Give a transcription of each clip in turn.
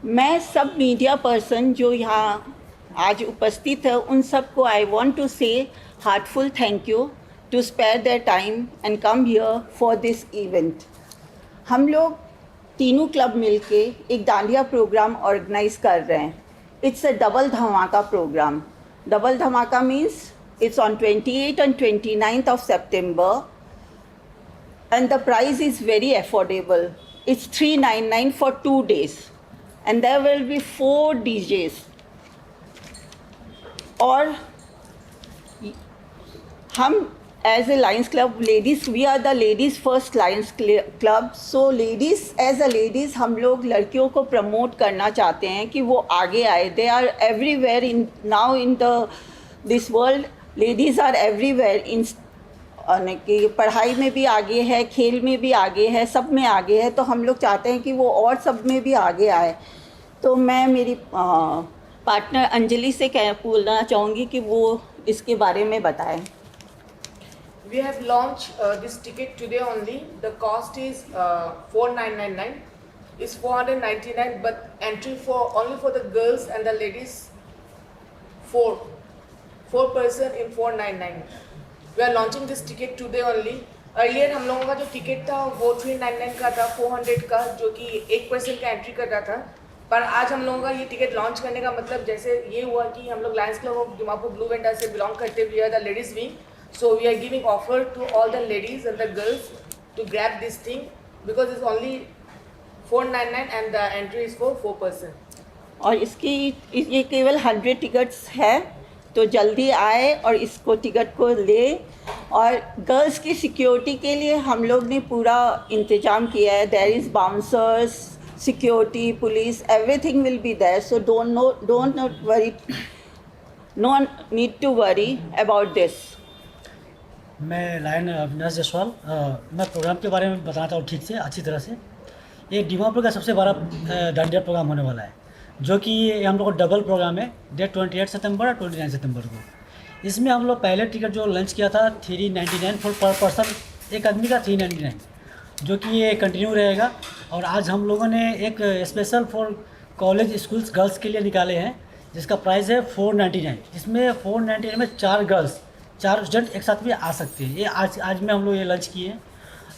मैं सब media person जो यहाँ आज उपस्थित है उन सबको I want to say heartful thank you to spare their time and come here for this event. हम लोग तीनों क्लब मिलके एक डांडिया प्रोग्राम ऑर्गेनाइज कर रहे हैं। इट्स अ डबल धमाका प्रोग्राम। डबल धमाका means it's on 28th and 29th of September, and the price is very affordable. It's $399 for 2 days, and there will be 4 DJs. और हम as a Lions Club ladies, we are the ladies first Lions Club. So ladies, as a ladies हम लोग लड़कियों को promote करना चाहते हैं कि वो आगे आए. They are everywhere in now in this world. Ladies are everywhere in कि पढ़ाई में भी आगे है, खेल में भी आगे है, सब में आगे है. तो हम लोग चाहते हैं कि वो और सब में भी आगे आए. तो मैं मेरी पार्टनर अंजलि से बोलना चाहूँगी कि वो इसके बारे में बताएं. We have launched this ticket today only. The cost is 4999. It's 499, but entry for only for the girls and the ladies 4 person in 499. We are launching this ticket today only. Earlier हम लोगों का जो ticket था वो 399 का था, 400 का, जो कि 1% का एंट्री कर रहा था. पर आज हम लोगों का ये टिकट लॉन्च करने का मतलब जैसे ये हुआ कि हम लोग lions club of Dimapur blue वेंडा से बिलोंग करते हुए the ladies wing. So we are giving offer to all the ladies and the girls to grab this thing because it's only 499 and the entry is for 4%. और इसकी ये केवल 100 tickets है, तो जल्दी आए और इसको टिकट को ले. और गर्ल्स की सिक्योरिटी के लिए हम लोग ने पूरा इंतज़ाम किया है. There is bouncers, security, police, everything will be there. So don't not worry, no need to worry about this. मैं लायन अविनाश जायसवाल. मैं प्रोग्राम के बारे में बताता हूँ ठीक से, अच्छी तरह से. ये दीमापुर का सबसे बड़ा डांडिया प्रोग्राम होने वाला है, जो कि हम लोग का डबल प्रोग्राम है. डेट 28 सितंबर और 29 सितंबर को. इसमें हम लोग पहले टिकट जो लॉन्च किया था 399 फॉर पर पर्सन, एक आदमी का 399, जो कि ये कंटिन्यू रहेगा. और आज हम लोगों ने एक special for college schools girls के लिए निकाले हैं, जिसका प्राइस है 499. इसमें 499 में 4 गर्ल्स 4 स्टूडेंट एक साथ भी आ सकते हैं. ये आज में हम लोग ये लॉन्च किए हैं.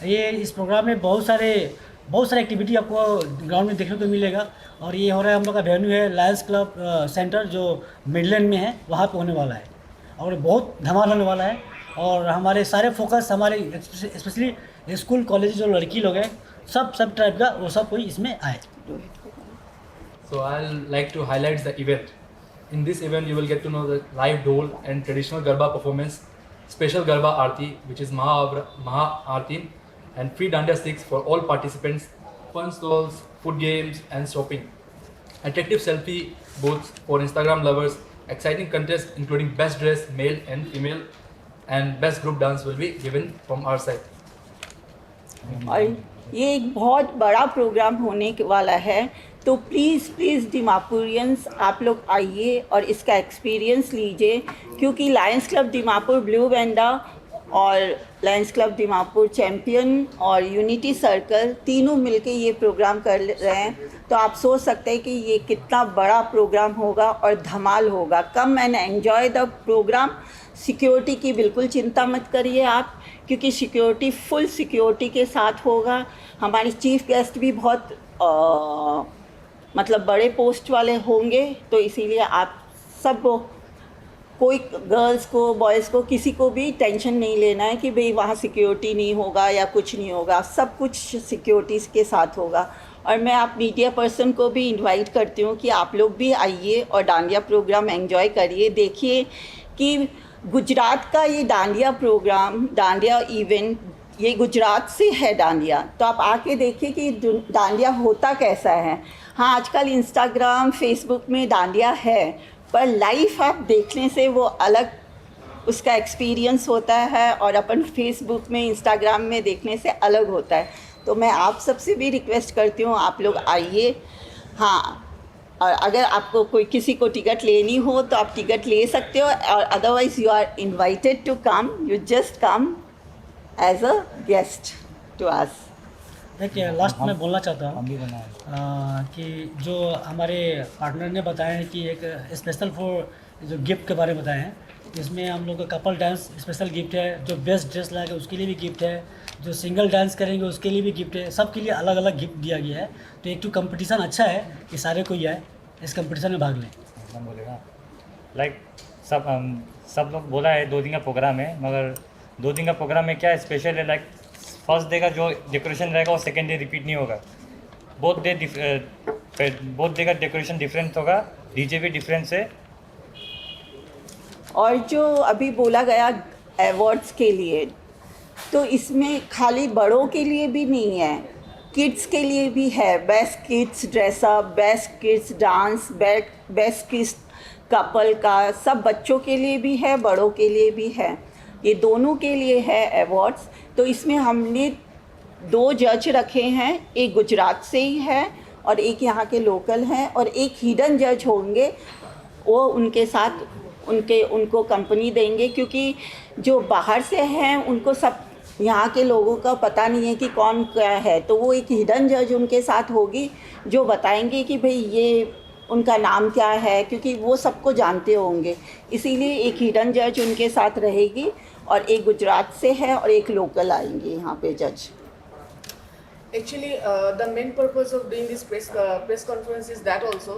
ये इस प्रोग्राम में बहुत सारे एक्टिविटी आपको ग्राउंड में देखने को मिलेगा. और ये हो रहा है, हम लोग का वेन्यू है लायंस क्लब सेंटर जो मिडलैंड में है, वहाँ पे होने वाला है. और बहुत धमाल होने वाला है. और हमारे सारे फोकस हमारे स्पेशली स्कूल कॉलेज जो लड़की लोग हैं, सब टाइप का वो सब कोई इसमें आए. So I'll like to highlight the event. In this event you will get to know the live dhol and traditional Garba performance, special Garba Aarti which is Maha Aarti, and free Dandiya sticks for all participants, fun stalls, food games and shopping, attractive selfie booths for Instagram lovers, exciting contests including best dress male and female, and best group dance will be given from our side. और ये एक बहुत बड़ा programme होने वाला है. तो please दीमापुरियंस आप लोग आइए और इसका एक्सपीरियंस लीजिए, क्योंकि Lions club Dimapur blue Wanda और लायंस क्लब दीमापुर चैम्पियन और यूनिटी सर्कल तीनों मिलके ये प्रोग्राम कर रहे हैं. तो आप सोच सकते हैं कि ये कितना बड़ा प्रोग्राम होगा और धमाल होगा. Come and enjoy the program. Security की बिल्कुल चिंता मत करिए आप, क्योंकि सिक्योरिटी फुल सिक्योरिटी के साथ होगा. हमारे चीफ गेस्ट भी बहुत मतलब बड़े पोस्ट वाले होंगे. तो इसीलिए आप सब कोई गर्ल्स को बॉयज़ को किसी को भी टेंशन नहीं लेना है कि भाई वहाँ सिक्योरिटी नहीं होगा या कुछ नहीं होगा. सब कुछ सिक्योरिटीज़ के साथ होगा. और मैं आप मीडिया पर्सन को भी इनवाइट करती हूँ कि आप लोग भी आइए और डांडिया प्रोग्राम एंजॉय करिए. देखिए कि गुजरात का ये डांडिया प्रोग्राम, डांडिया इवेंट, ये गुजरात से है डांडिया. तो आप आके देखिए कि डांडिया होता कैसा है. हाँ, आजकल इंस्टाग्राम फेसबुक में डांडिया है, पर लाइव आप देखने से वो अलग उसका एक्सपीरियंस होता है और अपन फेसबुक में इंस्टाग्राम में देखने से अलग होता है. तो मैं आप सबसे भी रिक्वेस्ट करती हूँ आप लोग आइए. हाँ, और अगर आपको कोई किसी को टिकट लेनी हो तो आप टिकट ले सकते हो, और otherwise you are invited to come. You just come as a guest to us. देखिए लास्ट में बोलना चाहता हूँ कि जो हमारे पार्टनर ने बताया है कि एक स्पेशल फॉर जो गिफ्ट के बारे में बताए हैं, इसमें हम लोग का कपल डांस स्पेशल गिफ्ट है, जो बेस्ट ड्रेस लाएंगे उसके लिए भी गिफ्ट है, जो सिंगल डांस करेंगे उसके लिए भी गिफ्ट है, सबके लिए अलग अलग गिफ्ट दिया गया है। तो एक तो कंपटीशन अच्छा है कि सारे कोई आए इस कंपटीशन में भाग लें। हम बोलेगा लाइक सब लोग बोला है 2 दिन का प्रोग्राम है, मगर 2 दिन का प्रोग्राम में क्या स्पेशल है, लाइक फर्स्ट डे का जो डेकोरेशन रहेगा वो सेकेंड डे रिपीट नहीं होगा। बोथ डे का डेकोरेशन डिफरेंट होगा, डीजे भी डिफरेंट है। और जो अभी बोला गया अवार्ड्स के लिए, तो इसमें खाली बड़ों के लिए भी नहीं है, किड्स के लिए भी है। Best kids dress up, best kids dance, best kids couple का, सब बच्चों के लिए भी है, बड़ों के लिए भी है, ये दोनों के लिए है अवार्ड्स। तो इसमें हमने 2 जज रखे हैं, एक गुजरात से ही है और एक यहाँ के लोकल हैं, और एक हिडन जज होंगे, वो उनके साथ उनको कंपनी देंगे, क्योंकि जो बाहर से हैं उनको सब यहाँ के लोगों का पता नहीं है कि कौन क्या है। तो वो एक हिडन जज उनके साथ होगी जो बताएंगे कि भाई ये उनका नाम क्या है, क्योंकि वो सबको जानते होंगे, इसीलिए एक हिडन जज उनके साथ रहेगी। और एक गुजरात से है और एक लोकल आएंगे यहाँ पे जज। Actually, the main purpose of doing this press conference is that also,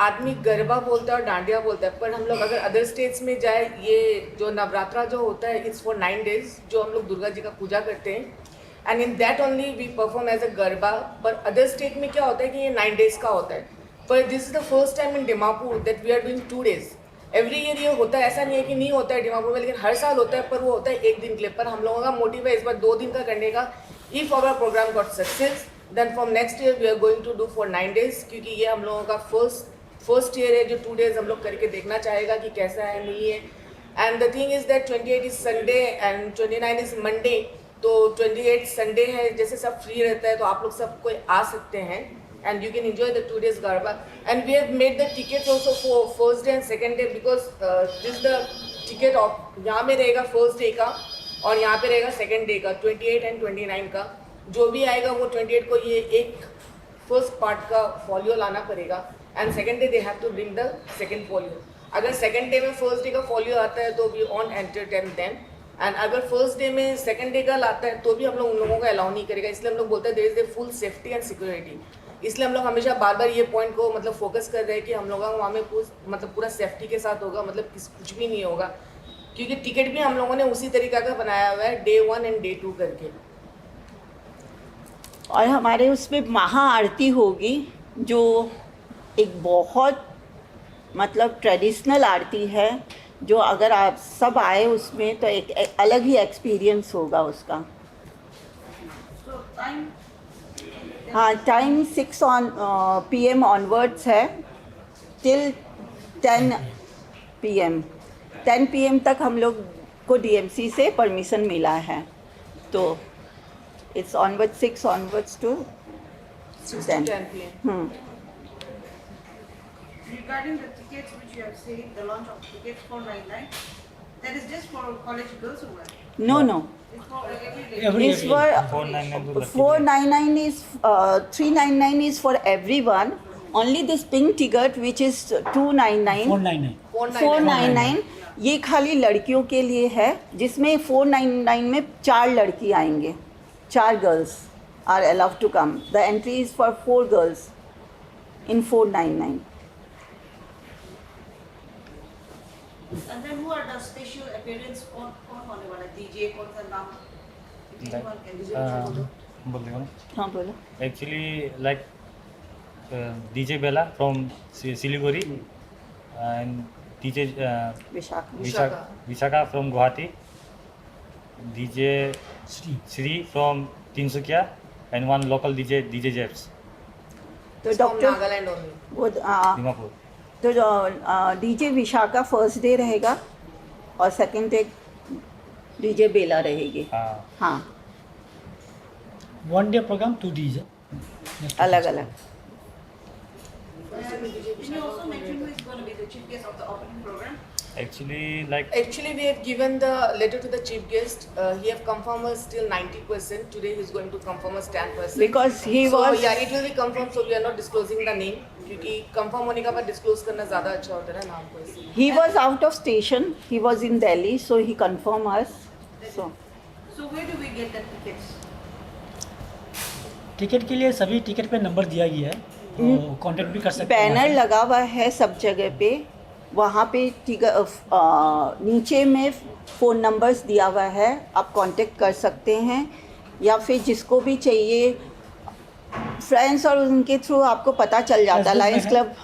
आदमी गरबा बोलता है और डांडिया बोलता है, पर हम लोग अगर अदर स्टेट्स में जाए, ये जो नवरात्रा जो होता है इट्स फॉर 9 days, जो हम लोग दुर्गा जी का पूजा करते हैं, and in that only we perform as a garba. पर अदर स्टेट में क्या होता है कि ये 9 days का होता है, पर this is the first time in Dimapur that we are doing 2 days। Every year ये होता है, ऐसा नहीं है कि नहीं होता है डिमापुर में, लेकिन हर साल होता है, पर वो होता है 1 दिन के लिए। पर हम लोगों का मोटिव है इस बार 2 दिन का करने का। If our program got success, then from next year we are going to do for 9 days, क्योंकि ये हम लोगों का फर्स्ट ईयर है जो 2 days हम लोग करके देखना चाहेगा कि कैसा है नहीं है। And the thing is that 28 is Sunday and 29 is Monday, तो 28 संडे है, जैसे सब फ्री रहता है तो आप लोग सब कोई आ सकते हैं and you can enjoy the 2 days Garba. And we have made the tickets also for first day and second day, because this is the ticket of यहाँ में रहेगा first day का और यहाँ पे रहेगा second day का, 28 and 29 का। जो भी आएगा वो 28 को ये एक first part का folio लाना पड़ेगा, and second day they have to bring the second folio। अगर second day में first day का folio आता है तो we won't entertain them, and अगर फर्स्ट डे में सेकंड डे का लाता है तो भी हम लोग उन लोगों को अलाउ नहीं करेगा। इसलिए हम लोग बोलते हैं there is a full safety and security. इसलिए हम लोग हमेशा बार बार ये पॉइंट को मतलब फोकस कर रहे हैं कि हम लोग वहाँ में मतलब पूरा सेफ्टी के साथ होगा, मतलब कुछ भी नहीं होगा, क्योंकि टिकट भी हम लोगों ने उसी तरीका का बनाया हुआ है, डे 1 एंड डे 2 करके। और हमारे उसमें महाआरती होगी, जो एक बहुत मतलब ट्रेडिशनल आरती है, जो अगर आप सब आए उसमें तो एक अलग ही एक्सपीरियंस होगा उसका। हाँ, टाइम 6 PM ऑनवर्ड्स है टिल 10 PM। 10 PM तक हम लोग को DMC से परमिशन मिला है, तो it's onward 6 onwards to 10 PM। Regarding the tickets which you have said, the launch of tickets 499, that is just for college girls or what? No, no. It's for every lady. It's for 499 is 399 is for everyone. Only this pink ticket which is 299 499 ये खाली लड़कियों के लिए है, जिसमें 499 में 4 लड़की आएंगे, 4 girls are allowed to come. The entry is for 4 girls in 499. And then who are the special appearance? कौन होने वाला है? DJ कौन सा नाम? Anyone can do it. बोल देगा ना। हाँ बोलो। Actually, like DJ Bella from Siliguri and DJ Vishaka from Guwahati, DJ Sri from Tinsukia, and one local DJ Jeps, तो From डॉक्टर Nagaland only। वो Dimapur। तो DJ विशाखा फर्स्ट डे रहेगा और सेकंड डे DJ बेला रहेगी। हाँ। हाँ, 1 day program 2 DJ अलग अलग। Can you also mention who is going to be the chief guest of the opening program? Actually, like Actually, we have given the letter to the chief guest. He have confirmed us till 90%. Today he's going to confirm us 10%. Because he so was yeah, it will be confirmed. So we are not disclosing the name क्योंकि confirm होने के बाद disclose करना ज़्यादा अच्छा होता है ना नाम को इसलिए. he was out of station. He was in Delhi, so he confirmed us. So So where do we get the tickets? Ticket के लिए सभी टिकट पे नंबर दिया गया है, तो कांटेक्ट भी कर सकते हैं। बैनर लगा हुआ है सब जगह पे, वहाँ पे नीचे में फ़ोन नंबर्स दिया हुआ है, आप कांटेक्ट कर सकते हैं, या फिर जिसको भी चाहिए फ्रेंड्स और उनके थ्रू आपको पता चल जाता है। लायंस क्लब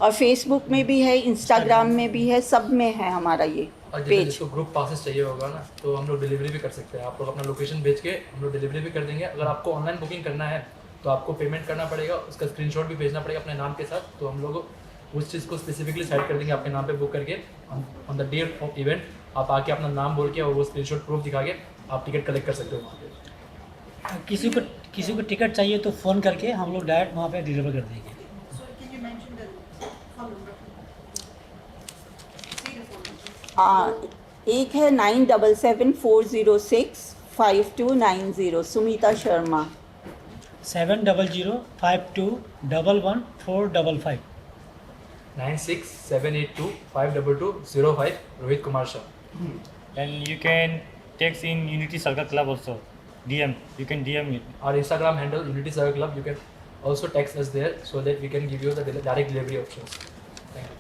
और फेसबुक में भी है, इंस्टाग्राम में भी है, सब में है हमारा ये और जैसे पेज। जिसको ग्रुप पासेस चाहिए होगा ना, तो हम लोग डिलीवरी भी कर सकते हैं। आप लोग अपना लोकेशन भेज के हम लोग डिलीवरी भी कर देंगे। अगर आपको ऑनलाइन बुकिंग करना है तो आपको पेमेंट करना पड़ेगा, उसका स्क्रीनशॉट भी भेजना पड़ेगा अपने नाम के साथ। तो हम लोग उस चीज़ को स्पेसिफिकली सेट कर देंगे आपके नाम पे बुक करके। On the day of event आप आके अपना नाम बोल के और वो स्क्रीनशॉट प्रूफ दिखा के आप टिकट कलेक्ट कर सकते हो वहाँ पे। किसी को टिकट चाहिए तो फ़ोन करके हम लोग डायरेक्ट वहाँ पे डिलीवर कर देंगे। So can you mention the phone number? See the phone number. एक है 9774065290 Sumita Sharma. 7005211455। 9678252205 Rohit Kumar Shah. and you can text in Unity Circle Club also. DM. You can DM it. Our Instagram handle Unity Circle Club. You can also text us there so that we can give you the direct delivery options. Thank you.